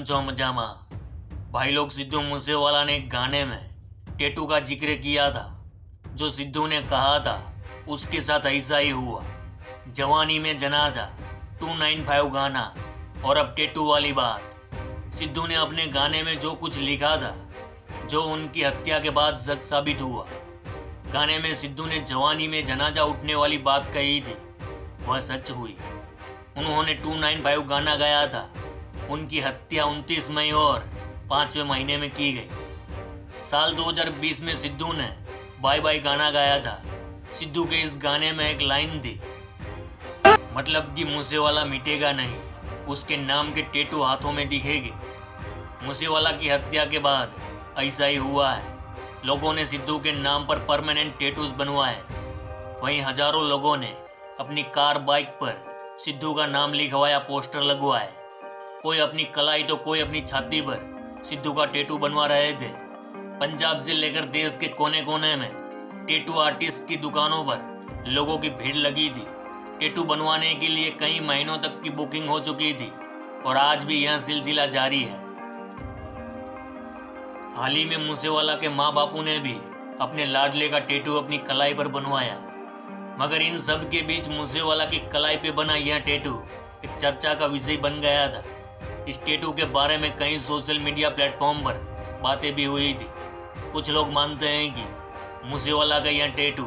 जो मजामा। भाई लोग, सिद्धू मूसेवाला ने एक गाने में टैटू का जिक्र किया था। जो सिद्धू ने कहा था उसके साथ ऐसा ही हुआ। जवानी में जनाजा, 295 गाना और अब टैटू वाली बात। सिद्धू ने अपने गाने में जो कुछ लिखा था, जो उनकी हत्या के बाद सच साबित हुआ। गाने में सिद्धू ने जवानी में जनाजा उठने वाली बात कही थी, वह सच हुई। उन्होंने 295 गाना गाया था। उनकी हत्या 29 मई और 5वें महीने में की गई। साल 2020 में सिद्धू ने बाय बाय गाना गाया था। सिद्धू के इस गाने में एक लाइन थी, मतलब कि मूसेवाला मिटेगा नहीं, उसके नाम के टैटू हाथों में दिखेगी। मूसेवाला की हत्या के बाद ऐसा ही हुआ है। लोगों ने सिद्धू के नाम पर परमानेंट टैटूज बनवाए। वहीं हजारों लोगों ने अपनी कार बाइक पर सिद्धू का नाम लिखवाया, पोस्टर लगवाए। कोई अपनी कलाई तो कोई अपनी छाती पर सिद्धू का टैटू बनवा रहे थे। पंजाब से लेकर देश के कोने कोने में टैटू आर्टिस्ट की दुकानों पर लोगों की भीड़ लगी थी। टैटू बनवाने के लिए कई महीनों तक की बुकिंग हो चुकी थी और आज भी यह सिलसिला जारी है। हाल ही में मूसेवाला के माँ बापू ने भी अपने लाडले का टैटू अपनी कलाई पर बनवाया। मगर इन सब के बीच मूसेवाला की कलाई पे बना यह टैटू एक चर्चा का विषय बन गया था। इस टैटू के बारे में कई सोशल मीडिया प्लेटफॉर्म पर बातें भी हुई थी। कुछ लोग मानते हैं कि मूसेवाला का यह टैटू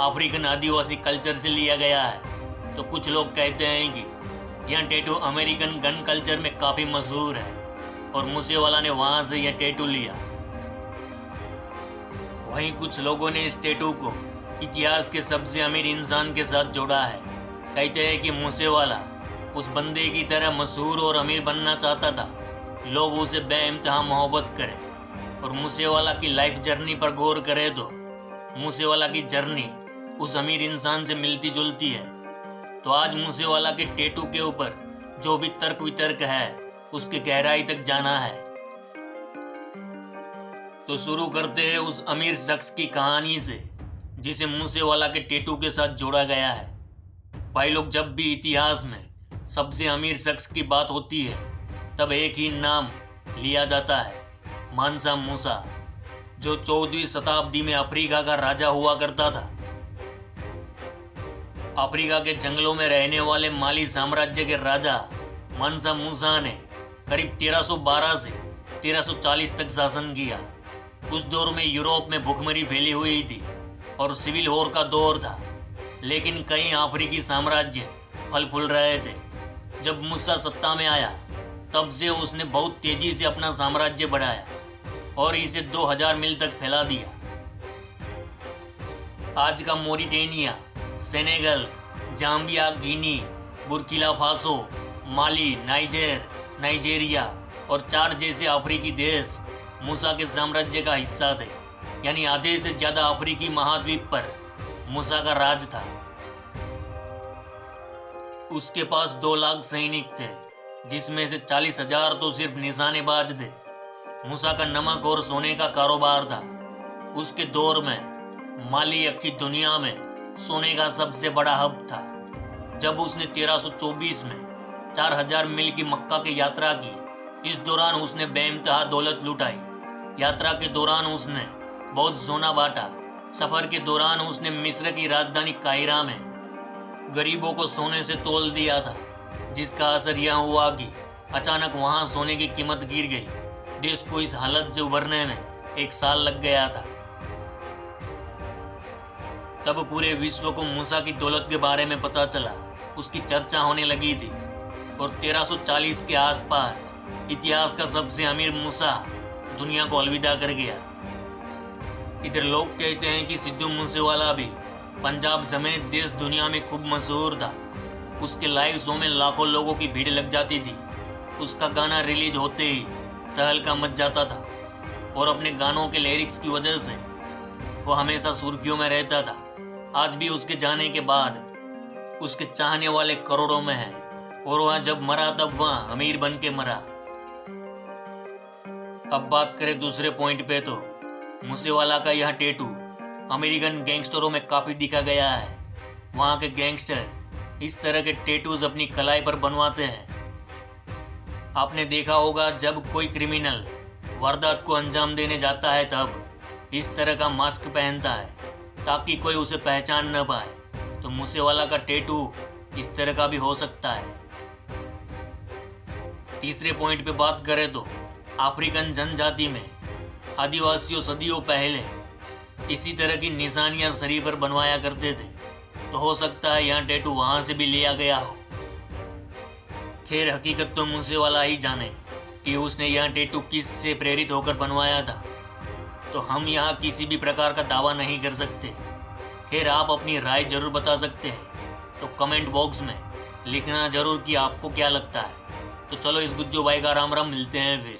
अफ्रीकन आदिवासी कल्चर से लिया गया है, तो कुछ लोग कहते हैं कि यह टैटू अमेरिकन गन कल्चर में काफ़ी मशहूर है और मूसेवाला ने वहाँ से यह टैटू लिया। वहीं कुछ लोगों ने इस टैटू को इतिहास के सबसे अमीर इंसान के साथ जोड़ा है। कहते हैं कि मूसेवाला उस बंदे की तरह मशहूर और अमीर बनना चाहता था। लोग उसे बेइंतहा मोहब्बत करें और मूसेवाला की लाइफ जर्नी पर गौर करें तो मूसेवाला की जर्नी उस अमीर इंसान से मिलती जुलती है। तो आज मूसेवाला के टैटू के ऊपर जो भी तर्क वितर्क है उसकी गहराई तक जाना है। तो शुरू करते हैं उस अमीर शख्स की कहानी से जिसे मूसेवाला के टैटू के साथ जोड़ा गया है। भाई लोग, जब भी इतिहास में सबसे अमीर शख्स की बात होती है तब एक ही नाम लिया जाता है, मानसा मूसा, जो 14वीं शताब्दी में अफ्रीका का राजा हुआ करता था। अफ्रीका के जंगलों में रहने वाले माली साम्राज्य के राजा मानसा मूसा ने करीब 1312 से 1340 तक शासन किया। उस दौर में यूरोप में भुखमरी फैली हुई थी और सिविल वॉर का दौर था, लेकिन कई अफ्रीकी साम्राज्य फल फूल रहे थे। जब मूसा सत्ता में आया तब से उसने बहुत तेजी से अपना साम्राज्य बढ़ाया और इसे 2000 मील तक फैला दिया। आज का मोरिटेनिया, सेनेगल, जाम्बिया, गिनी, बुर्किना फासो, माली, नाइजेरिया और चाड जैसे अफ्रीकी देश मूसा के साम्राज्य का हिस्सा थे। यानी आधे से ज्यादा अफ्रीकी महाद्वीप पर मूसा का राज था। उसके पास 2 लाख सैनिक थे, जिसमें से 40,000 तो सिर्फ निशानेबाज थे। मूसा का नमक और सोने का कारोबार था। उसके दौर में माली अक्खी दुनिया में सोने का सबसे बड़ा हब था। जब उसने 1324 में 4000 मील की मक्का की यात्रा की, इस दौरान उसने बेइंतहा दौलत लुटाई। यात्रा के दौरान उसने बहुत सोना बांटा। सफर के दौरान उसने मिस्र की राजधानी काहिरा में गरीबों को सोने से तोल दिया था, जिसका असर यह हुआ कि अचानक वहां सोने की कीमत गिर गई। देश को इस हालत से उभरने में 1 साल लग गया था। तब पूरे विश्व को मूसा की दौलत के बारे में पता चला, उसकी चर्चा होने लगी थी और 1340 के आसपास इतिहास का सबसे अमीर मूसा दुनिया को अलविदा कर गया। इधर लोग कहते हैं कि सिद्धू मूसेवाला भी पंजाब समेत देश दुनिया में खूब मशहूर था। उसके लाइव शो में लाखों लोगों की भीड़ लग जाती थी। उसका गाना रिलीज होते ही तहलका मच जाता था और अपने गानों के लिरिक्स की वजह से वो हमेशा सुर्खियों में रहता था। आज भी उसके जाने के बाद उसके चाहने वाले करोड़ों में हैं और वह जब मरा तब वह अमीर बन के मरा। अब बात करें दूसरे पॉइंट पे, तो मूसेवाला का यह टैटू अमेरिकन गैंगस्टरों में काफी दिखा गया है। वहाँ के गैंगस्टर इस तरह के टैटूज अपनी कलाई पर बनवाते हैं। आपने देखा होगा जब कोई क्रिमिनल वारदात को अंजाम देने जाता है तब इस तरह का मास्क पहनता है ताकि कोई उसे पहचान न पाए। तो मूसेवाला का टैटू इस तरह का भी हो सकता है। तीसरे पॉइंट पे बात करें तो अफ्रीकन जनजाति में आदिवासियों सदियों पहले इसी तरह की निशानियां शरीर पर बनवाया करते थे। तो हो सकता है यहाँ टैटू वहां से भी लिया गया हो। खैर हकीकत तो मूसेवाला ही जाने कि उसने यह टैटू किस से प्रेरित होकर बनवाया था। तो हम यहाँ किसी भी प्रकार का दावा नहीं कर सकते। खैर आप अपनी राय जरूर बता सकते हैं, तो कमेंट बॉक्स में लिखना जरूर कि आपको क्या लगता है। तो चलो इस गुज्जो भाई का राम राम, मिलते हैं फिर।